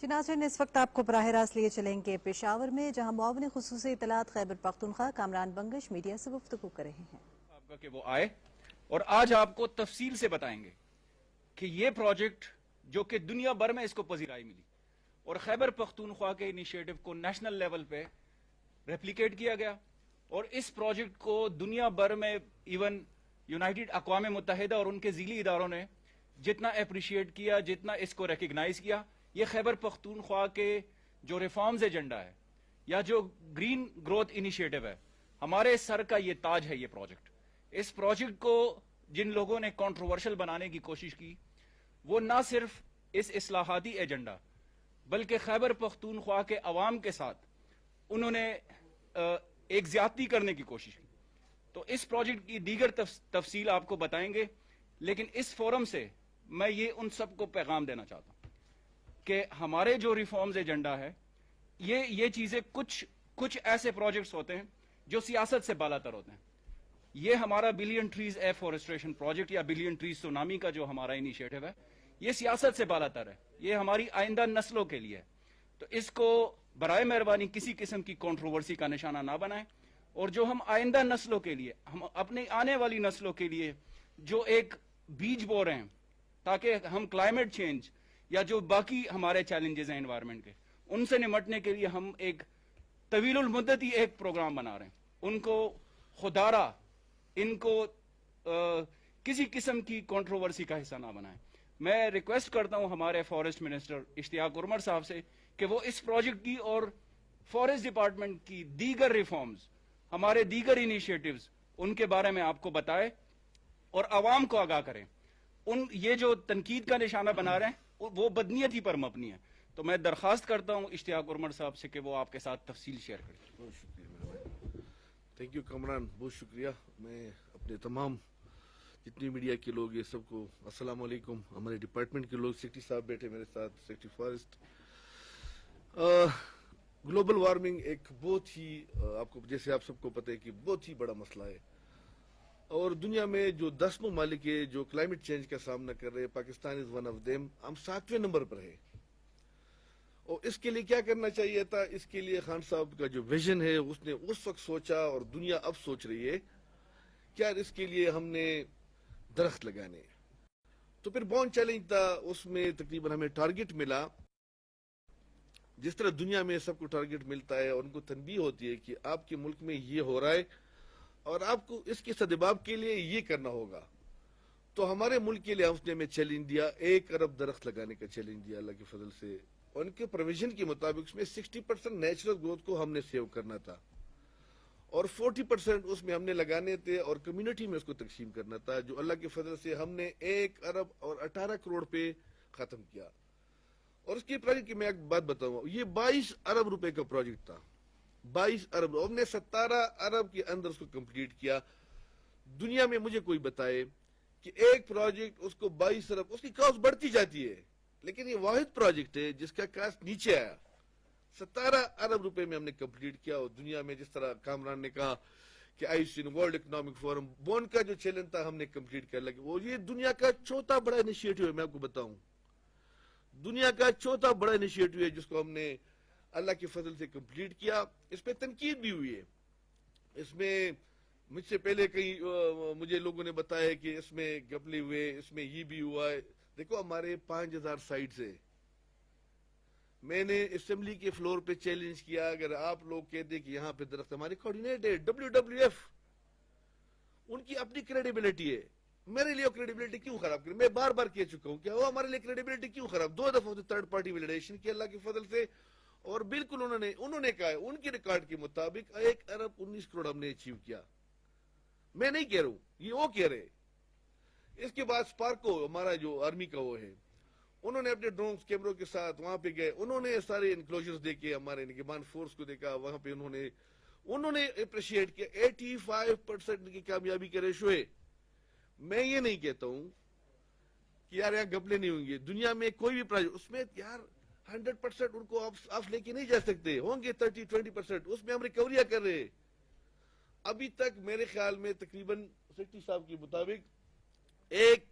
جی ناظرین، اس وقت آپ کو براہ راست لیے چلیں گے پشاور میں، جہاں معاون خصوصی اطلاعات خیبر پختونخوا کامران بنگش میڈیا سے گفتگو کر رہے ہیں۔ آپ کا کہ وہ آئے اور آج آپ کو تفصیل سے بتائیں گے کہ یہ پروجیکٹ جو کہ دنیا بھر میں اس کو پذیرائی ملی اور خیبر پختونخوا کے انیشیٹو کو نیشنل لیول پہ ریپلیکیٹ کیا گیا، اور اس پروجیکٹ کو دنیا بھر میں ایون یونائٹڈ اقوام متحدہ اور ان کے ذیلی اداروں نے جتنا اپریشیٹ کیا، جتنا اس کو ریکگنائز کیا، یہ خیبر پختونخوا کے جو ریفارمز ایجنڈا ہے یا جو گرین گروتھ انیشیٹو ہے، ہمارے سر کا یہ تاج ہے یہ پروجیکٹ۔ اس پروجیکٹ کو جن لوگوں نے کنٹروورشل بنانے کی کوشش کی، وہ نہ صرف اس اصلاحاتی ایجنڈا بلکہ خیبر پختونخوا کے عوام کے ساتھ انہوں نے ایک زیادتی کرنے کی کوشش کی۔ تو اس پروجیکٹ کی دیگر تفصیل آپ کو بتائیں گے، لیکن اس فورم سے میں یہ ان سب کو پیغام دینا چاہتا ہوں کہ ہمارے جو ریفارمز ایجنڈا ہے، یہ چیزیں کچھ ایسے پروجیکٹس ہوتے ہیں جو سیاست سے بالا تر ہوتے ہیں۔ یہ ہمارا بلین ٹریز ایفورسٹریشن پروجیکٹ یا بلین ٹریز سونامی کا جو ہمارا انیشیٹو ہے، یہ سیاست سے بالا تر ہے، یہ ہماری آئندہ نسلوں کے لیے ہے۔ تو اس کو برائے مہربانی کسی قسم کی کنٹروورسی کا نشانہ نہ بنائیں، اور جو ہم آئندہ نسلوں کے لیے، ہم اپنی آنے والی نسلوں کے لیے جو ایک بیج بو رہے ہیں تاکہ ہم کلائمیٹ چینج یا جو باقی ہمارے چیلنجز ہیں انوائرمنٹ کے، ان سے نمٹنے کے لیے ہم ایک طویل المدتی ایک پروگرام بنا رہے ہیں۔ ان کو خدارہ ان کو کسی قسم کی کنٹروورسی کا حصہ نہ بنائیں۔ میں ریکویسٹ کرتا ہوں ہمارے فارسٹ منسٹر اشتیاق عمر صاحب سے کہ وہ اس پروجیکٹ کی اور فارسٹ ڈپارٹمنٹ کی دیگر ریفارمز، ہمارے دیگر انیشیٹوز، ان کے بارے میں آپ کو بتائے اور عوام کو آگاہ کریں۔ یہ جو تنقید کا نشانہ بنا رہے ہیں وہ بدنیتی پر مبنی ہے۔ تو میں درخواست کرتا ہوں اشتیاق عمر صاحب سے کہ وہ آپ کے ساتھ تفصیل شیئر کریں۔ بہت شکریہ میرے بھائی، تھینک یو کامران، بہت شکریہ۔ میں اپنے تمام جتنی میڈیا کے لوگ یہ سب کو السلام علیکم، ہمارے ڈپارٹمنٹ کے لوگ، سیکرٹری صاحب بیٹھے میرے ساتھ، سیکرٹری فارسٹ۔ گلوبل وارمنگ ایک بہت ہی آپ کو جیسے آپ سب کو پتہ ہے کہ بہت ہی بڑا مسئلہ ہے، اور دنیا میں جو 10 ممالک ہے جو کلائمیٹ چینج کا سامنا کر رہے ہیں، Pakistan is one of them, ہم 7ویں نمبر پر ہیں۔ اور اس کے لیے کیا کرنا چاہیے تھا؟ اس کے لیے خان صاحب کا جو ویژن ہے اس نے اس وقت سوچا اور دنیا اب سوچ رہی ہے کیا اس کے لیے ہم نے درخت لگانے۔ تو پھر بون چیلنج تھا، اس میں تقریباً ہمیں ٹارگٹ ملا، جس طرح دنیا میں سب کو ٹارگٹ ملتا ہے اور ان کو تنبیہ ہوتی ہے کہ آپ کے ملک میں یہ ہو رہا ہے اور آپ کو اس کے سدباب کے لیے یہ کرنا ہوگا۔ تو ہمارے ملک کے لیے اس نے ہمیں چیلنج دیا، 1 ارب درخت لگانے کا چیلنج دیا اللہ کے فضل سے۔ ان کے پروویژن کے مطابق اس میں 60% نیچرل گروتھ کو ہم نے سیو کرنا تھا، اور 40% اس میں ہم نے لگانے تھے اور کمیونٹی میں اس کو تقسیم کرنا تھا، جو اللہ کے فضل سے ہم نے 1 ارب اور 18 کروڑ پہ ختم کیا۔ اور اس کی پروجیکٹ کی میں ایک بات بتاؤں، یہ 22 ارب روپے کا پروجیکٹ تھا، 22 ارب، ہم نے 17 ارب کے اندر اس کو کمپلیٹ کیا۔ دنیا میں مجھے کوئی بتائے کہ ایک پروجیکٹ اس کو 22 ارب، اس کی کاسٹ بڑھتی جاتی ہے، لیکن یہ واحد پروجیکٹ ہے جس کا کاسٹ نیچے آیا، 17 ارب روپے میں ہم نے کمپلیٹ کیا۔ اور دنیا میں جس طرح کامران نے کہا کہ ورلڈ اکنامک فورم بون کا جو چیلنج تھا ہم نے کمپلیٹ کر لیا، وہ یہ دنیا کا 4تھا بڑا انیشیٹو ہے، میں آپ کو بتاؤں دنیا کا 4تھا بڑا انیشیٹو ہے جس کو ہم نے اللہ کے فضل سے کمپلیٹ کیا۔ اس پہ تنقید بھی ہوئی ہے، اس میں مجھ سے پہلے کئی مجھے لوگوں نے بتایا کہ اس میں گپلے ہوئے، اس میں یہ بھی ہوا ہے۔ دیکھو ہمارے 5000 سائٹس ہے، میں نے اسمبلی کے فلور پہ چیلنج کیا، اگر آپ لوگ کہتے کہ یہاں پہ درخت، ہمارے کوارڈینیٹر WWF ان کی اپنی کریڈیبلٹی ہے، میرے لیے کریڈیبلٹی کیوں خراب کریں؟ میں بار بار کہہ چکا ہوں کہ وہ ہمارے لیے کریڈیبلٹی کیوں خراب؟ 2 دفعہ تھرڈ پارٹی ویلیڈیشن کی اللہ کے فضل سے، اور بالکل انہوں نے کہا ہے ان کی ریکارڈ کے مطابق 1 ارب 19 کروڑ ہم نے اچیو کیا۔ میں نہیں کہہ رہا ہوں، یہ وہ کہہ رہے۔ اس کے بعد سپارکو ہمارا جو آرمی کا وہ ہے، انہوں نے اپنے ڈرونز کیمروں کے ساتھ وہاں پہ گئے، انہوں نے سارے انکلوجرز دیکھے، ہمارے نگہبان فورس کو دیکھا، وہاں پہ انہوں نے اپریشیٹ کیا۔ 85% کی کامیابی کا ریشو ہے۔ میں یہ نہیں کہتا ہوں کہ یار یہاں گپلے نہیں ہوں گے، دنیا میں کوئی بھی پروجیکٹ اس میں یار 100% ان کو آپ لے کے نہیں جا سکتے، ہوں گے 30-20%، اس میں ہم ریکوریاں کر رہے ہیں۔ ابھی تک میرے خیال میں تقریباً سیکرٹری صاحب کے مطابق 1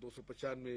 295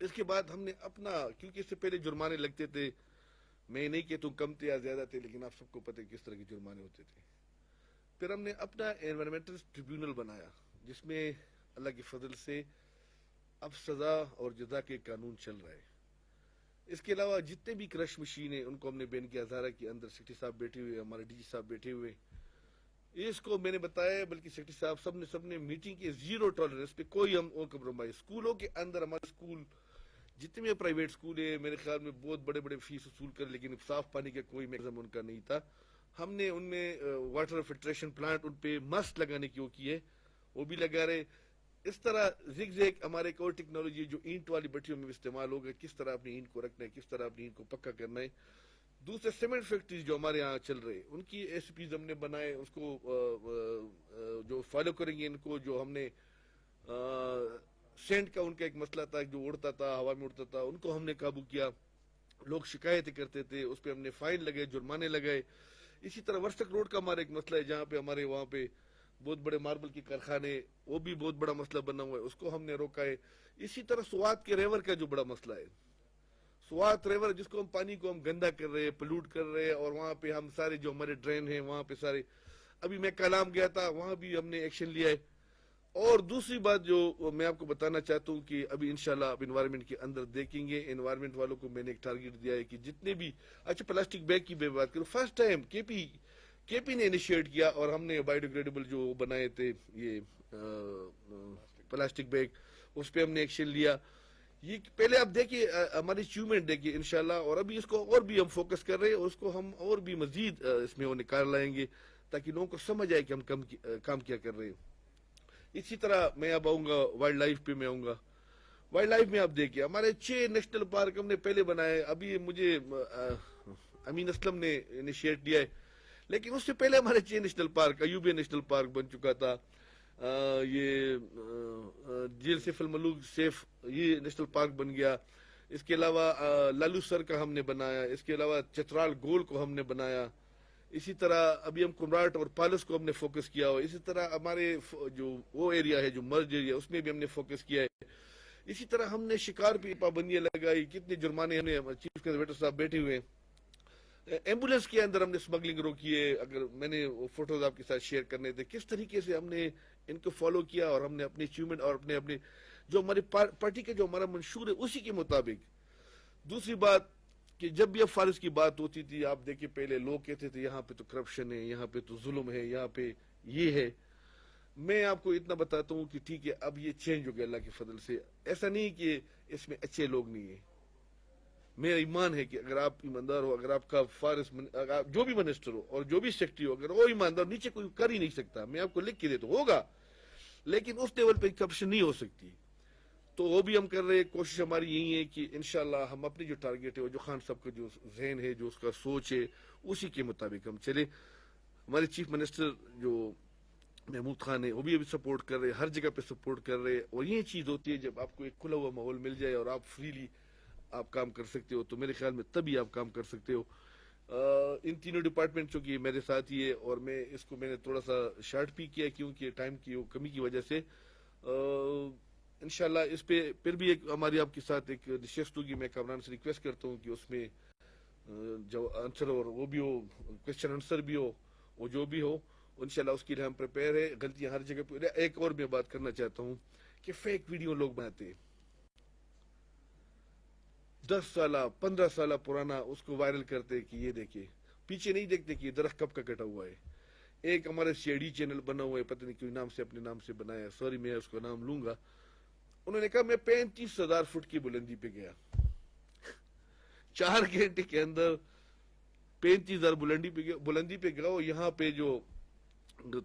اس کے بعد ہم نے اپنا، کیونکہ اس سے پہلے جرمانے لگتے تھے، میں نہیں کہتا ہوں کم تھے یا زیادہ تھے، لیکن آپ سب کو پتہ ہے کس طرح کے جرمانے ہوتے تھے. پھر ہم نے اپنا انوائرمنٹل ٹریبیونل بنایا جس میں اللہ کے فضل سے اب سزا اور جزا کے قانون چل رہا ہے. اس کے علاوہ جتنے بھی کرش مشین ہیں ان کو ہم نے بین کیا. ہزارہ کے اندر سیکٹری صاحب بیٹھے ہوئے، ہمارے ڈی جی صاحب بیٹھے ہوئے، اس کو میں نے بتایا، بلکہ سیکرٹری صاحب سب نے میٹنگ کی، زیرو ٹالرنس پہ کوئی ہم کمپرومائز. اسکولوں کے اندر ہمارے اسکول جتنے بھی پرائیویٹ اسکول ہے میرے خیال میں بہت بڑے بڑے فیس وصول کر، لیکن صاف پانی کا کوئی میکانزم ان کا نہیں تھا. ہم نے ان میں واٹر فلٹریشن پلانٹ ان پہ مست لگانے کی وہ کی ہے، وہ بھی لگا رہے. اس طرح زگ زیگ ہمارے ایک اور ٹیکنالوجی جو اینٹ والی بٹیوں میں استعمال ہوگا، کس طرح اپنی اینٹ کو رکھنا ہے، کس طرح اپنی اینٹ کو پکا کرنا ہے. دوسرے سیمنٹ فیکٹریز جو ہمارے یہاں چل رہے ان کی ایس پیز ہم نے بنائے، اس کو جو فالو کریں گے ان کو. جو ہم نے سینٹ کا ان کا ایک مسئلہ تھا جو اڑتا تھا، ہوا میں اڑتا تھا، ان کو ہم نے قابو کیا. لوگ شکایتیں کرتے تھے، اس پہ ہم نے فائن لگائے، جرمانے لگائے. اسی طرح ورسٹک روڈ کا ہمارا ایک مسئلہ ہے جہاں پہ ہمارے وہاں پہ بہت بڑے ماربل کے کارخانے، وہ بھی بہت بڑا مسئلہ بنا ہوا ہے، اس کو ہم نے روکا ہے. اسی طرح سوات کے ریور کا جو بڑا مسئلہ ہے، سوات ریور جس کو ہم پانی کو ہم گندا کر رہے ہیں، پلوٹ کر رہے ہیں، اور وہاں پہ ہم سارے جو ہمارے ڈرین ہیں وہاں پہ سارے، ابھی میں کلام گیا تھا وہاں بھی ہم نے ایکشن لیا ہے. اور دوسری بات جو میں آپ کو بتانا چاہتا ہوں کہ ابھی انشاءاللہ آپ انوائرمنٹ کے اندر دیکھیں گے، انوائرمنٹ والوں کو میں نے ایک ٹارگٹ دیا ہے کہ جتنے بھی، اچھا پلاسٹک بیگ کی بات کروں، فرسٹ ٹائم کے پی نے انیشیٹ کیا اور ہم نے بایو ڈیگریڈیبل جو بنائے تھے یہ پلاسٹک بیگ، اس پہ ہم نے ایکشن لیا. یہ پہلے آپ دیکھیے ہماری اچیومنٹ دیکھیے انشاءاللہ، اور ابھی اس کو اور بھی ہم فوکس کر رہے ہیں، اور اس کو ہم اور بھی مزید اس میں وہ نکال لائیں گے تاکہ لوگوں کو سمجھ آئے کہ ہم کام کیا کر رہے ہیں. اسی طرح میں اب آؤں گا وائلڈ لائف پہ، میں آؤں گا وائلڈ لائف میں. آپ دیکھیے ہمارے 6 نیشنل پارک ہم نے پہلے بنائے، ابھی مجھے امین اسلم نے انیشیٹ دیا ہے، لیکن اس سے پہلے ہمارے 6 نیشنل پارک، ایوبیہ نیشنل پارک بن چکا تھا، یہ جیل سیف الملوک سیف یہ نیشنل پارک بن گیا. اس کے علاوہ لالو سر کا ہم نے بنایا، اس کے علاوہ چترال گول کو ہم نے بنایا. اسی طرح ابھی ہم کمراٹ اور پالس کو ہم نے فوکس کیا ہوا. اسی طرح ہمارے جو وہ ایریا ہے جو مرج ایریا اس میں بھی ہم نے فوکس کیا ہے. اسی طرح ہم نے شکار پہ پابندیاں لگائی، کتنے جرمانے ہم نے، چیف کنزرویٹر صاحب بیٹھے ہوئے ہیں. ایمبولینس کے اندر ہم نے سمگلنگ روکی ہے. اگر میں نے وہ فوٹوز آپ کے ساتھ شیئر کرنے تھے، کس طریقے سے ہم نے ان کو فالو کیا، اور ہم نے اپنی اچیومنٹ اور اپنے جو ہماری پارٹی کا جو ہمارا منشور ہے اسی کے مطابق. دوسری بات کہ جب بھی اب فارسٹ کی بات ہوتی تھی، آپ دیکھیں پہلے لوگ کہتے تھے یہاں پہ تو کرپشن ہے، یہاں پہ تو ظلم ہے، یہاں پہ یہ ہے. میں آپ کو اتنا بتاتا ہوں کہ ٹھیک ہے اب یہ چینج ہو گیا اللہ کے فضل سے. ایسا نہیں کہ اس میں اچھے لوگ نہیں ہیں. میرا ایمان ہے کہ اگر آپ ایماندار ہو، اگر آپ کا جو بھی منسٹر ہو اور جو بھی سیکرٹری ہو، اگر وہ ایماندار، نیچے کوئی کر ہی نہیں سکتا. میں آپ کو لکھ کے دیتا ہوں ہوگا، لیکن اس لیول پہ کرپشن نہیں ہو سکتی. تو وہ بھی ہم کر رہے ہیں. کوشش ہماری یہی ہے کہ انشاءاللہ ہم اپنی جو ٹارگٹ ہے، وہ جو خان صاحب کا جو ذہن ہے، جو اس کا سوچ ہے، اسی کے مطابق ہم چلے. ہمارے چیف منسٹر جو محمود خان ہے وہ بھی ابھی سپورٹ کر رہے، ہر جگہ پہ سپورٹ کر رہے. اور یہ چیز ہوتی ہے جب آپ کو ایک کھلا ہوا ماحول مل جائے اور آپ فریلی آپ کام کر سکتے ہو، تو میرے خیال میں تبھی آپ کام کر سکتے ہو. ان تینوں ڈپارٹمنٹ چونکہ میرے ساتھ ہی ہے، اور میں نے تھوڑا سا شارٹ بھی کیا کیونکہ ٹائم کی کمی کی وجہ سے. انشاءاللہ اس پہ پھر بھی ایک ہماری آپ کے ساتھ ایک نشست ہوگی. میں کامران سے ریکویسٹ کرتا ہوں کہ اس میں جو آنسر اور وہ بھی ہو، کوشچن آنسر بھی ہو، وہ جو بھی ہو انشاءاللہ اس کے لیے ہم پریپیئر ہے. غلطیاں ہر جگہ پہ. ایک اور میں بات کرنا چاہتا ہوں کہ فیک ویڈیو لوگ بناتے ہیں، 10 سالہ 15 سالہ پرانا، اس کو وائرل کرتے کہ یہ دیکھیں، پیچھے نہیں دیکھتے کہ یہ درخت کب کا کٹا ہوا ہے. ایک ہمارا سی ڈی چینل بنا ہوا ہے، پتہ نہیں کوئی نام سے اپنے نام سے بنایا، سوری میں اس کو نام لوں گا. انہوں نے کہا میں 35,000 فٹ کی بلندی پہ گیا، 4 گھنٹے کے اندر 35,000 بلندی پہ گیا. یہاں پہ جو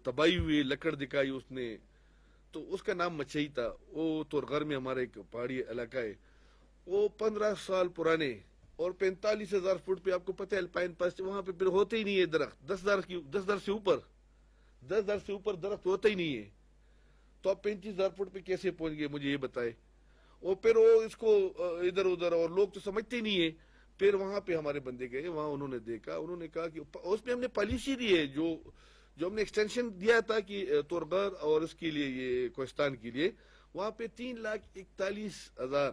تباہی ہوئی، لکڑ دکھائی اس نے، تو اس کا نام مچئی تھا. وہ تو غر میں ہمارا ایک پہاڑی علاقہ ہے، وہ 15 سال پرانے. اور 45,000 فٹ پہ آپ کو پتہ ہے الپائن پاس، وہاں پہ پھر ہوتے ہی نہیں ہے درخت. 10,000 سے اوپر درخت ہوتا ہی نہیں ہے. تو آپ 35,000 فٹ پہ کیسے پہنچ گئے مجھے یہ بتائے. اور پھر وہ اس کو ادھر ادھر، اور لوگ تو سمجھتے ہی نہیں ہے. پھر وہاں پہ ہمارے بندے گئے، وہاں انہوں نے دیکھا، انہوں نے کہا کہ اس میں ہم نے پالیسی دی ہے، جو ہم نے ایکسٹینشن دیا تھا کہ تورغر اور اس کے لیے یہ کوہستان کے لیے، وہاں پہ 3,41,000